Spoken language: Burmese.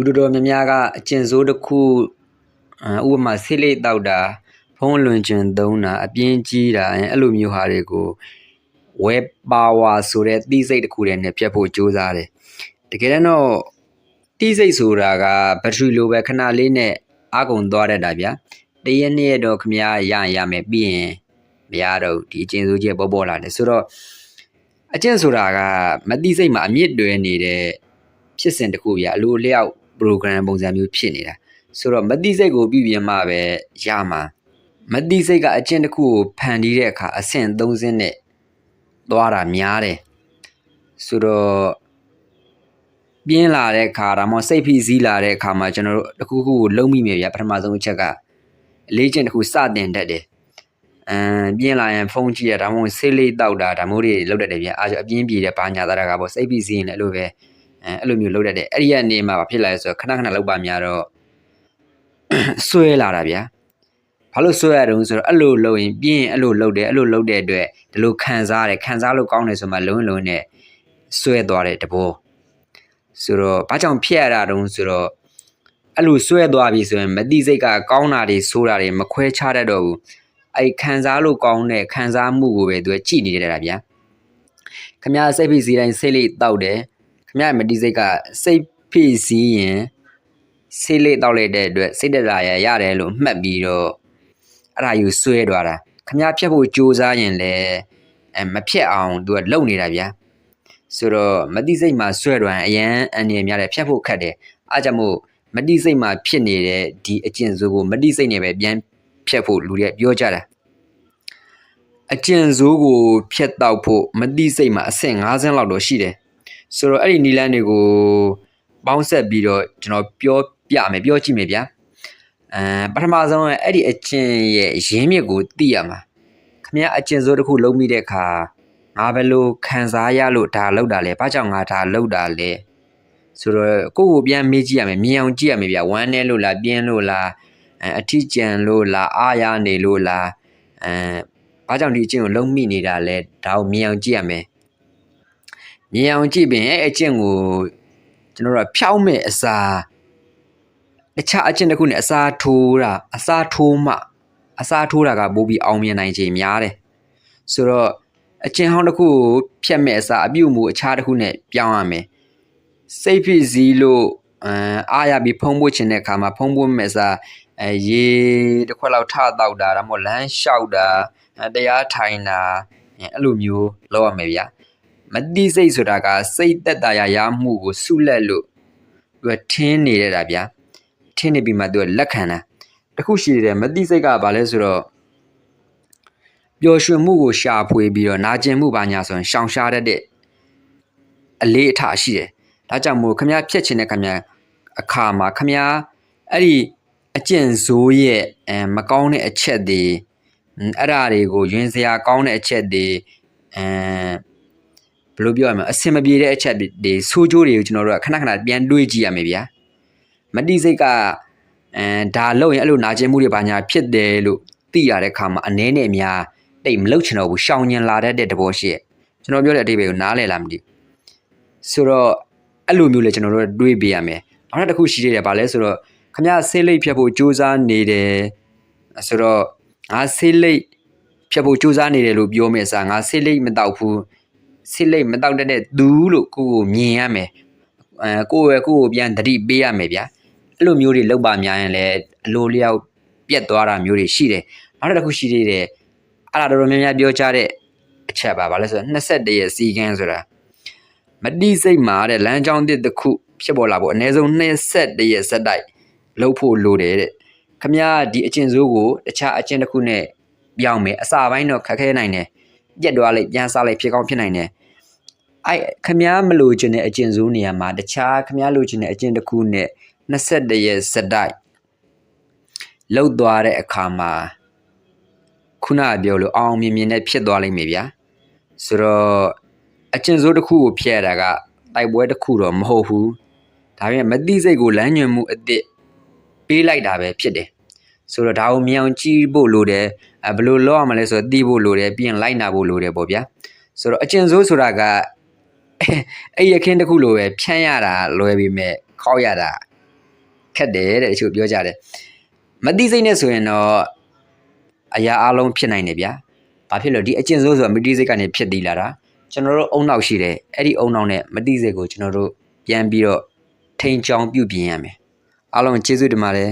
လူတော်များများကအကျင့်ဆိုးတစ်ခုဥပမာဆေးလိပ်တောက်တာဖုံးလွန်ကျင်သုံးတာအပြင်းကြီးတာအဲ့လိုမျိုးဟာတွေကိုဝဲပါဝါဆိုတဲ့တိစိတ်တစ်ခုတည်းနဲ့ပြတ်ဖို့ကြိုးစားတယ်တကယ်တော့တိစိတ်ဆိုတာကဘက်ထရီလိုပဲခဏလေးနဲ့အကုန်သွားတတ်တာဗျာတရက်နှစ်ရက်တော့ခမရရမယ်ပြီးရင်မရတော့ဒီအကျင့်ဆိုးကြီးပေါ်လာတယ်ဆိုတော့အကျင့်ဆိုတာကမတိစိတ်မှာအမြင့်တွဲနေတဲ့ဖြစ်စဉ်တစ်ခုဗျာအလိုလျောက် program ပုံစံမျိုးဖြစ်နေတာဆိုတော့မတိစိတ်ကိုပြီးပြန်မှပဲရမှာမတိစိတ်ကအကျင့်တစ်ခုကိုဖန်တီးတဲ့အခါအဆင့်3ဆင့်နဲ့သွားတာများတယ်ဆိုတော့ပြင်းလာတဲ့အခါဒါမှစိတ်ဖိစီးလာတဲ့အခါမှာကျွန်တော်တို့တစ်ခုခုကိုလုံးမိမယ်ဗျာပထမဆုံးအချက်ကအလေးကျင့်တစ်ခုစတင်တတ်တယ်ပြင်းလာရင်ဖုန်းကြည့်ရဒါမှမဟုတ်ဆေးလေးတောက်တာဒါမျိုးတွေလောက်တတ်တယ်ဗျာအပြင်းပြေတဲ့ဘာညာသားတာကပေါ့စိတ်ဖိစီးရင်လည်းအဲ့လိုပဲအဲ့လိုမျိုးလောက်တတ်တယ်အဲ့ဒီကနေမှဖြစ်လာလဲဆိုတော့ခဏလောက်ပါများတော့ဆွဲလာတာဗျာဘာလို့ဆွဲရတုံးဆိုတော့အဲ့လိုလုပ်ရင်ပြင်းအဲ့လိုလုပ်တယ်အဲ့လိုလုပ်တဲ့အတွက်ဒီလိုခံစားလို့ကောင်းတယ်ဆိုမှလုံးနဲ့ဆွဲသွားတဲ့တဘောဆိုတော့ဘာကြောင့်ဖြစ်ရတာတုံးဆိုတော့အဲ့လိုဆွဲသွားပြီဆိုရင်မတိစိတ်ကကောင်းတာတွေဆိုးတာတွေမခွဲခြားတတ်တော့ဘူးအဲ့ခံစားလို့ကောင်းတဲ့ခံစားမှုကိုပဲသူကကြည်နေကြတာဗျာခမရစိတ်ဖိစီးတိုင်းစိတ်လေးတောက်တယ်ခမရမတိစိတ်ကစိတ်ဖိစီးရင်စိတ်လေးတောက်လိုက်တဲ့အတွက်စိတ်တရာရတယ်လို့မှတ်ပြီးတော့အဲ့ဒါယူဆွဲသွားတာခမရဖြတ်ဖို့ကြိုးစားရင်လည်းမဖြတ်အောင်သူကလုံနေတာဗျာဆိုတော့မတိစိတ်မှာဆွဲသွားရင်အရန်အနေများတယ်ဖြတ်ဖို့ခက်တယ်အားကြောင့်မို့မတိစိတ်မှာဖြစ်နေတဲ့ဒီအကျင့်ဆိုးကိုမတိစိတ်နဲ့ပဲပြန်ဖြတ်ဖို့လူတွေပြောကြတာအကျင့်ဆိုးကိုဖြတ်တောက်ဖို့မတိစိတ်မှာအဆင့်5ဆင့်လောက်တော့ရှိတယ်ဆိုတော့အဲ့ဒီနီလန်းတွေကိုပေါင်းဆက်ပြီးတော့ကျွန်တော်ပြောကြည့်မယ်ဗျာပထမဆုံးအဲ့ဒီအကျင့်ရဲ့ရင်းမြစ်ကိုသိရမှာခင်ဗျာအကျင့်ဆိုးတစ်ခုလုံးပြီးတဲ့အခါငါဘယ်လိုခံစားရလို့ဒါလောက်တာလဲဘာကြောင့်ငါဒါလောက်တာလဲဆိုတော့ကိုယ့်ကိုပြန်မေးကြည့်ရမယ်မြင်အောင်ကြည့်ရမယ်ဗျာဝမ်းနေလို့လားပြင်းလို့လားအထီးကျန်လို့လားအားရနေလို့လားဘာကြောင့်ဒီအကျင့်ကိုလုံးမိနေတာလဲဒါကိုမြင်အောင်ကြည့်ရမယ်မြင်အောင်ကြည့်ပြင်အဲ့အကျင့်ကိုကျွန်တော်တို့ဖြောင်းမဲ့အစားတခြားအကျင့်တစ်ခုနဲ့အစားထိုးတာကပိုပြီးအောင်မြင်နိုင်ခြင်းများတယ်ဆိုတော့အကျင့်ဟောင်းတစ်ခုကိုဖြတ်မဲ့အစားအပြုတ်မှုအခြားတစ်ခုနဲ့ပြောင်းရမယ်စိတ်ဖိစီးလို့အားရပြီးဖုံးဖို့ချင်တဲ့အခါမှာဖုံးဖို့မဲ့အစားရေတစ်ခွက်လောက်ထတောက်တာဒါမှမဟုတ်လမ်းလျှောက်တာတရားထိုင်တာအဲ့လိုမျိုးလုပ်ရမယ်ဗျာမတိစိတ်ဆိုတာကစိတ်သက်သာရမှုကိုဆုလက်လို့သူကထင်းနေရတာဗျာထင်းနေပြီးမှသူကလက်ခံတာတခုရှိတယ်မတိစိတ်ကဘာလဲဆိုတော့ပျော်ရွှင်မှုကိုရှာဖွေပြီးတော့နာကျင်မှုဘာညာဆိုရင်ရှောင်ရှားတတ်တဲ့အလေးအထားရှိတယ်ဒါကြောင့်မို့ခမရဖြတ်ချင်တဲ့ခမရအခါမှာခမရအဲ့ဒီအကျင့်ဇိုးရဲ့မကောင်းတဲ့အချက်တွေအဲ့ဓာတွေကိုယွင်းစရာကောင်းတဲ့အချက်တွေဘယ်လိုပြောရမလဲအစင်မပြေတဲ့အချက်တွေဆိုးကျိုးတွေကိုကျွန်တော်တို့ကခဏပြန်တွေးကြည့်ရမယ်ဗျာမတိစိတ်ကဒါလို့ရင်အဲ့လိုနာကျင်မှုတွေဘာညာဖြစ်တယ်လို့သိရတဲ့အခါမှာအနည်းနဲ့အများတိတ်မလုပ်ချင်တော့ဘူးရှောင်ညင်လာတတ်တဲ့သဘောရှိရဲ့ကျွန်တော်ပြောတဲ့အဓိပ္ပာယ်ကိုနားလည်လားမသိဘူးဆိုတော့အဲ့လိုမျိုးလေကျွန်တော်တို့တွေးပေးရမယ်နောက်တစ်ခုရှိသေးတယ်ဗာလဲဆိုတော့ခမရဆေးလိပ်ဖြတ်ဖို့စူးစမ်းနေတယ်ဆိုတော့ငါဆေးလိပ်ဖြတ်ဖို့စူးစမ်းနေတယ်လို့ပြောမယ်စားငါဆေးလိပ်မတောက်ဘူးဆေးလိပ်မတောက်တဲ့သူလို့ကိုယ်မြင်ရမယ်ကိုယ့်ကိုပြန်သတိပေးရမယ်ဗျာအဲ့လိုမျိုးတွေလောက်ပါများရင်လည်းအလိုလျောက်ပြက်သွားတာမျိုးတွေရှိတယ်နောက်တစ်ခုရှိသေးတယ်အဲ့ဒါတော်တော်များများပြောကြတဲ့အချက်ပါဗာလဲဆိုတော့21ရက်စီကန်းဆိုတာမတိစိတ်မှာတဲ့လမ်းကြောင်းတစ်ခုဖြစ်ပေါ်လာဖို့အနည်းဆုံး21ရက်ဆက်တိုက်လုပ်ဖို့လိုတယ်တဲ့ခမရဒီအကျင့်ဆိုးကိုတခြားအကျင့်တစ်ခုနဲ့ပြောင်းမယ်အစာပိုင်းတော့ခက်ခဲနိုင်တယ်ပြက်သွားလိုက်ပြန်စားလိုက်ဖြစ်ကောင်းဖြစ်နိုင်တယ်အဲ့ခမရမလို့ခြင်းတဲ့အကျင့်ဆိုးနေရာမှာတခြားခမရလို့ခြင်းတဲ့အကျင့်တစ်ခုနဲ့21ရက်ဆက်တိုက်လှုပ်သွားတဲ့အခါမှာခုနပြောလို့အောင်မြင်နဲ့ဖြစ်သွားလိမ့်မယ်ဗျာဆိုတော့အကျင့်ဆိုးတစ်ခုကိုဖျက်ရတာကတိုက်ပွဲတစ်ခုတော့မဟုတ်ဘူးဒါပေမဲ့မတိစိတ်ကိုလမ်းညွှန်မှုအသစ်ပေးလိုက်တာပဲဖြစ်တယ်ဆိုတော့ဒါကိုမြောင်ကြည့်ဖို့လိုတယ်ဘယ်လိုလုပ်ရမလဲဆိုတော့သိဖို့လိုတယ်ပြီးရင်လိုက်နာဖို့လိုတယ်ပေါ့ဗျာဆိုတော့အကျင့်ဆိုးဆိုတာကအဲ့ရခင်းတစ်ခုလိုပဲဖြန့်ရတာလွယ်ပြီးမဲ့ခောက်ရတာ ခက်တယ်တဲ့တချို့ပြောကြတယ်မသိစိတ်နဲ့ဆိုရင်တော့အရာအလုံးဖြစ်နိုင်တယ်ဗျာဘာဖြစ်လို့ဒီအကျင့်ဆိုးဆိုတာမသိစိတ်ကနေဖြစ်တည်လာတာကျွန်တော်တို့အုံနောက်ရှိတယ်အဲ့ဒီအုံနောက်နဲ့မသိစိတ်ကိုကျွန်တော်တို့ပြန်ပြီးတော့ထိန်ချောင်ပြုပြင်ရမယ်အားလုံးကျေးဇူးတင်ပါတယ်